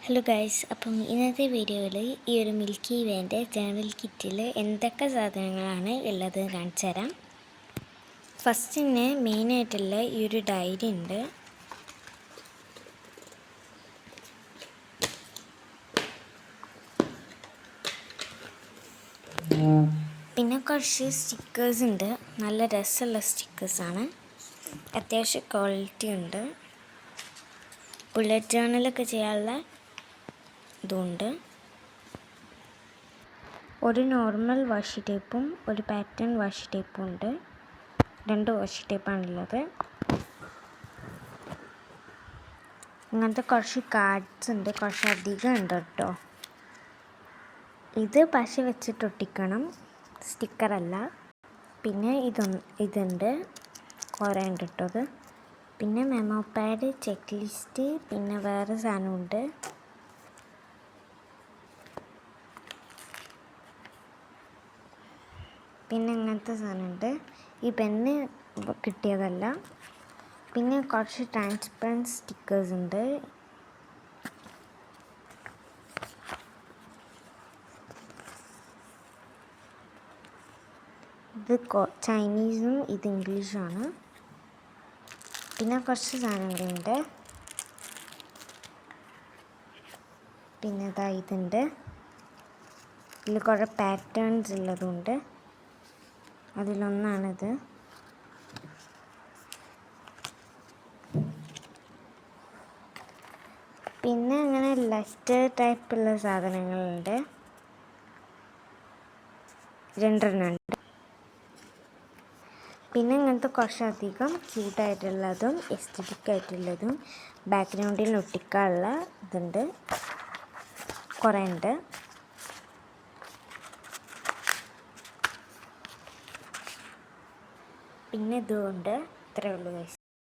Hello guys, അപ്പം ഇന്നത്തെ വീഡിയോയിൽ ഈ ഒരു മിൽക്കി വേൻ്റെ ജനറൽ കിറ്റിൽ എന്തൊക്കെ സാധനങ്ങളാണ് ഉള്ളത് കാണിച്ചു തരാം. ഫസ്റ്റിന് മെയിനായിട്ടുള്ള ഈ ഒരു ഡയറി ഉണ്ട്. പിന്നെ കുറച്ച് സ്റ്റിക്കേഴ്സ് ഉണ്ട്. നല്ല രസമുള്ള സ്റ്റിക്കേഴ്സാണ്, അത്യാവശ്യം ക്വാളിറ്റി ഉണ്ട്. ബുള്ളറ്റ് ജേർണലൊക്കെ ചെയ്യാനുള്ള ഇതുണ്ട്. ഒരു നോർമൽ വാഷി ടേപ്പും ഒരു പാറ്റേൺ വാഷി ടേപ്പും ഉണ്ട്. 2 വാഷി ടേപ്പാണുള്ളത്. ഇങ്ങനത്തെ കുറച്ച് കാർഡ്സ് ഉണ്ട്, കുറച്ച് അധികം ഉണ്ട് കേട്ടോ. ഇത് പശ വെച്ചിട്ട് ഒട്ടിക്കണം, സ്റ്റിക്കറല്ല. പിന്നെ ഇതുണ്ട്, കുറേ ഉണ്ട് കേട്ടോ അത്. പിന്നെ മെമ്മോ പാഡ്, ചെക്ക് ലിസ്റ്റ്, പിന്നെ വേറെ സാധനമുണ്ട്. പിന്നെ ഇങ്ങനത്തെ സാധനമുണ്ട്. ഈ പെന്ന് കിട്ടിയതല്ല. പിന്നെ കുറച്ച് ട്രാൻസ്പെറൻറ്റ് സ്റ്റിക്കേഴ്സ് ഉണ്ട്. ഇത് ചൈനീസും ഇത് ഇംഗ്ലീഷുമാണ്. പിന്നെ കുറച്ച് സാധനങ്ങളുണ്ട്. പിന്നെ ഇതാ ഇതുണ്ട്. ഇതിൽ കുറേ പാറ്റേൺസ് ഉള്ളതുണ്ട്. അതിലൊന്നാണിത്. പിന്നെ അങ്ങനെ ലെറ്റർ ടൈപ്പുള്ള സാധനങ്ങളുണ്ട്, 2 ഉണ്ട്. പിന്നെ ഇങ്ങനത്തെ കുറച്ചധികം ക്യൂട്ടായിട്ടുള്ളതും എസ്തറ്റിക് ആയിട്ടുള്ളതും ബാക്ക്ഗ്രൗണ്ടിൽ ഒട്ടിക്കാനുള്ള ഇതുണ്ട്, കുറേ ഉണ്ട്. പിന്നെ ഇതുകൊണ്ട് ഇത്രയേ ഉള്ളൂ.